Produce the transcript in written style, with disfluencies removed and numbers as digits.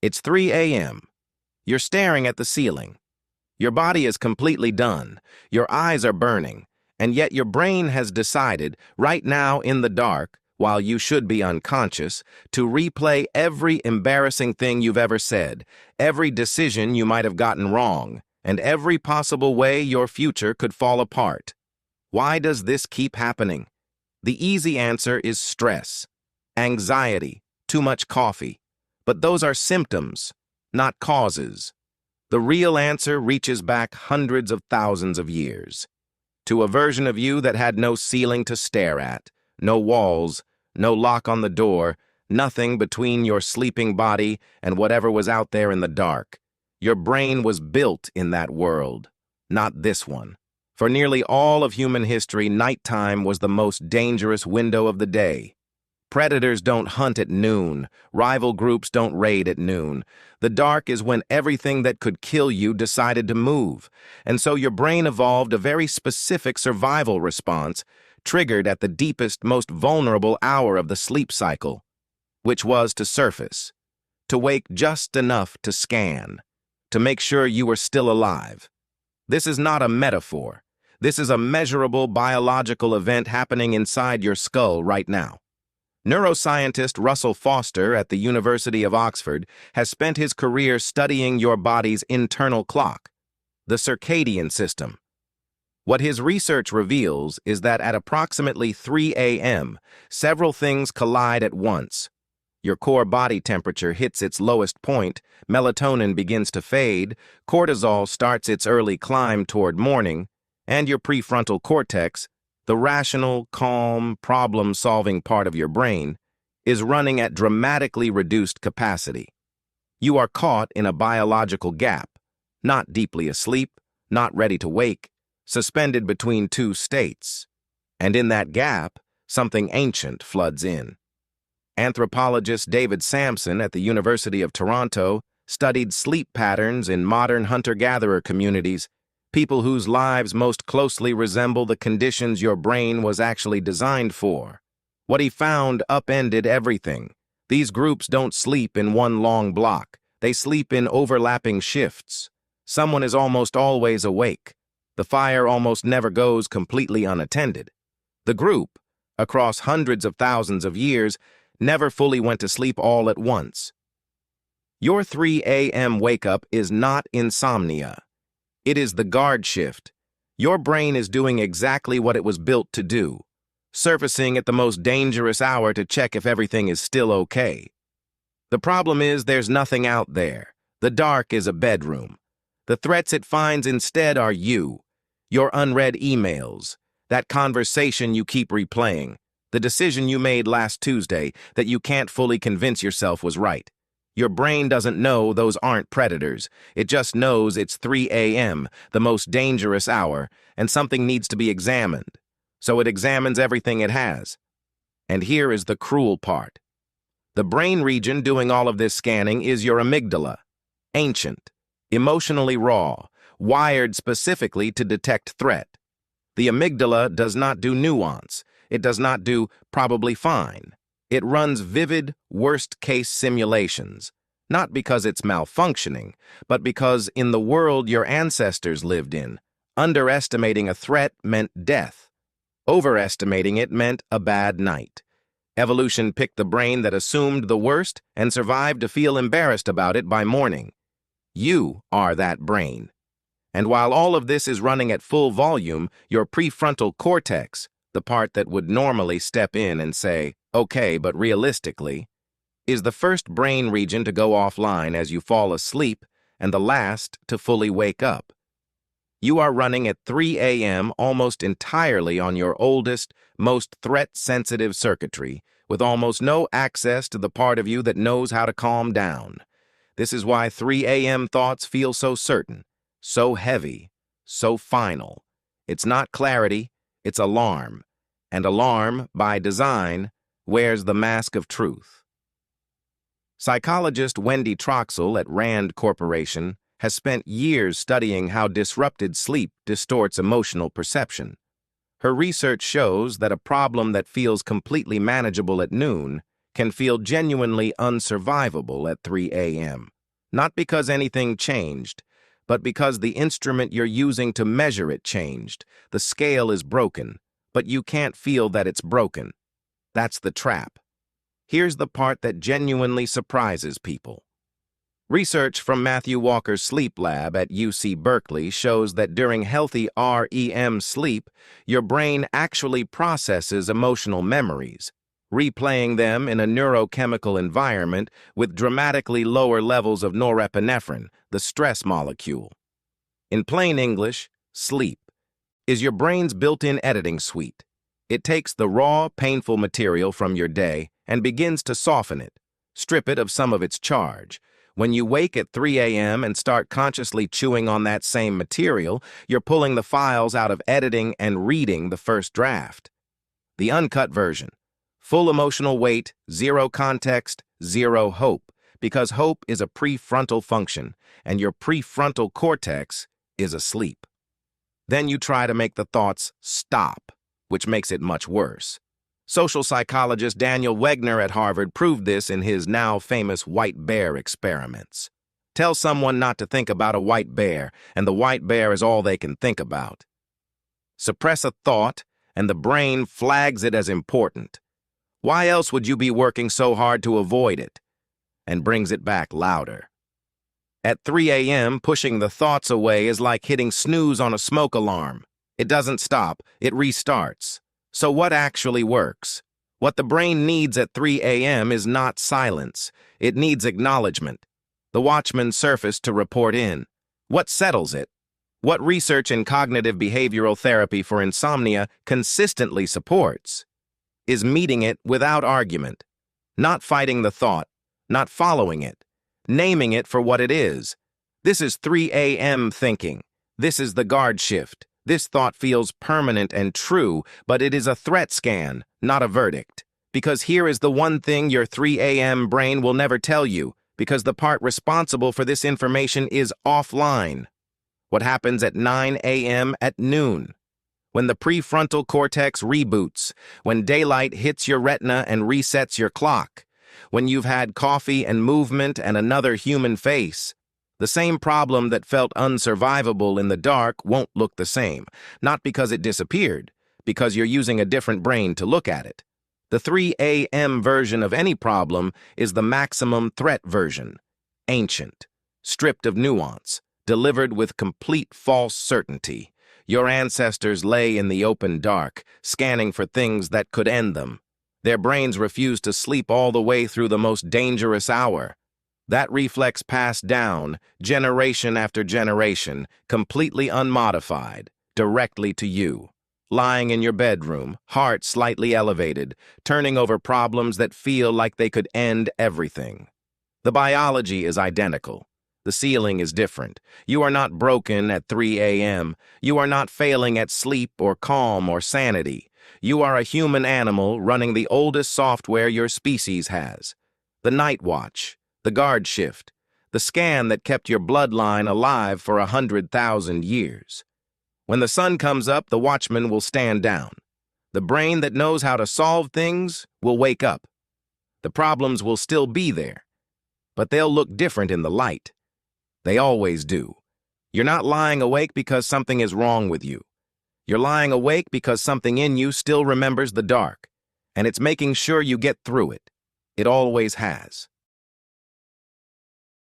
It's 3 a.m. You're staring at the ceiling. Your body is completely done. Your eyes are burning. And yet your brain has decided, right now in the dark, while you should be unconscious, to replay every embarrassing thing you've ever said, every decision you might have gotten wrong, and every possible way your future could fall apart. Why does this keep happening? The easy answer is stress, anxiety, too much coffee. But those are symptoms, not causes. The real answer reaches back hundreds of thousands of years, to a version of you that had no ceiling to stare at, no walls, no lock on the door, nothing between your sleeping body and whatever was out there in the dark. Your brain was built in that world, not this one. For nearly all of human history, nighttime was the most dangerous window of the day. Predators don't hunt at noon. Rival groups don't raid at noon. The dark is when everything that could kill you decided to move. And so your brain evolved a very specific survival response, triggered at the deepest, most vulnerable hour of the sleep cycle, which was to surface, to wake just enough to scan, to make sure you were still alive. This is not a metaphor. This is a measurable biological event happening inside your skull right now. Neuroscientist Russell Foster at the University of Oxford has spent his career studying your body's internal clock, the circadian system. What his research reveals is that at approximately 3 a.m., several things collide at once. Your core body temperature hits its lowest point, melatonin begins to fade, cortisol starts its early climb toward morning, and your prefrontal cortex, the rational, calm, problem-solving part of your brain, is running at dramatically reduced capacity. You are caught in a biological gap, not deeply asleep, not ready to wake, suspended between two states. And in that gap, something ancient floods in. Anthropologist David Sampson at the University of Toronto studied sleep patterns in modern hunter-gatherer communities, people whose lives most closely resemble the conditions your brain was actually designed for. What he found upended everything. These groups don't sleep in one long block. They sleep in overlapping shifts. Someone is almost always awake. The fire almost never goes completely unattended. The group, across hundreds of thousands of years, never fully went to sleep all at once. Your 3 a.m. wake-up is not insomnia. It is the guard shift. Your brain is doing exactly what it was built to do, surfacing at the most dangerous hour to check if everything is still okay. The problem is there's nothing out there. The dark is a bedroom. The threats it finds instead are you, your unread emails, that conversation you keep replaying, the decision you made last Tuesday that you can't fully convince yourself was right. Your brain doesn't know those aren't predators. It just knows it's 3 a.m., the most dangerous hour, and something needs to be examined. So it examines everything it has. And here is the cruel part. The brain region doing all of this scanning is your amygdala, ancient, emotionally raw, wired specifically to detect threat. The amygdala does not do nuance. It does not do probably fine. It runs vivid, worst-case simulations, not because it's malfunctioning, but because in the world your ancestors lived in, underestimating a threat meant death. Overestimating it meant a bad night. Evolution picked the brain that assumed the worst and survived to feel embarrassed about it by morning. You are that brain. And while all of this is running at full volume, your prefrontal cortex, the part that would normally step in and say, okay, but realistically, is the first brain region to go offline as you fall asleep and the last to fully wake up. You are running at 3 a.m. almost entirely on your oldest, most threat-sensitive circuitry, with almost no access to the part of you that knows how to calm down. This is why 3 a.m. thoughts feel so certain, so heavy, so final. It's not clarity, it's alarm. And alarm, by design, wears the mask of truth. Psychologist Wendy Troxell at Rand Corporation has spent years studying how disrupted sleep distorts emotional perception. Her research shows that a problem that feels completely manageable at noon can feel genuinely unsurvivable at 3 a.m. Not because anything changed, but because the instrument you're using to measure it changed. The scale is broken, but you can't feel that it's broken. That's the trap. Here's the part that genuinely surprises people. Research from Matthew Walker's sleep lab at UC Berkeley shows that during healthy REM sleep, your brain actually processes emotional memories, replaying them in a neurochemical environment with dramatically lower levels of norepinephrine, the stress molecule. In plain English, sleep is your brain's built-in editing suite. It takes the raw, painful material from your day and begins to soften it, strip it of some of its charge. When you wake at 3 a.m. and start consciously chewing on that same material, you're pulling the files out of editing and reading the first draft. The uncut version. Full emotional weight, zero context, zero hope, because hope is a prefrontal function, and your prefrontal cortex is asleep. Then you try to make the thoughts stop, which makes it much worse. Social psychologist Daniel Wegner at Harvard proved this in his now famous white bear experiments. Tell someone not to think about a white bear, and the white bear is all they can think about. Suppress a thought, and the brain flags it as important. Why else would you be working so hard to avoid it? And brings it back louder. At 3 a.m., pushing the thoughts away is like hitting snooze on a smoke alarm. It doesn't stop, it restarts. So what actually works? What the brain needs at 3 a.m. is not silence. It needs acknowledgement. The watchman surfaced to report in. What settles it? What research in cognitive behavioral therapy for insomnia consistently supports is meeting it without argument, not fighting the thought, not following it, naming it for what it is. This is 3 a.m. thinking. This is the guard shift. This thought feels permanent and true, but it is a threat scan, not a verdict. Because here is the one thing your 3 a.m. brain will never tell you, because the part responsible for this information is offline. What happens at 9 a.m. at noon? When the prefrontal cortex reboots, when daylight hits your retina and resets your clock, when you've had coffee and movement and another human face. The same problem that felt unsurvivable in the dark won't look the same, not because it disappeared, because you're using a different brain to look at it. The 3 a.m. version of any problem is the maximum threat version, ancient, stripped of nuance, delivered with complete false certainty. Your ancestors lay in the open dark, scanning for things that could end them. Their brains refused to sleep all the way through the most dangerous hour. That reflex passed down, generation after generation, completely unmodified, directly to you. Lying in your bedroom, heart slightly elevated, turning over problems that feel like they could end everything. The biology is identical. The ceiling is different. You are not broken at 3 a.m. You are not failing at sleep or calm or sanity. You are a human animal running the oldest software your species has. The night watch. The guard shift, the scan that kept your bloodline alive for 100,000 years. When the sun comes up, the watchman will stand down. The brain that knows how to solve things will wake up. The problems will still be there, but they'll look different in the light. They always do. You're not lying awake because something is wrong with you. You're lying awake because something in you still remembers the dark, and it's making sure you get through it. It always has.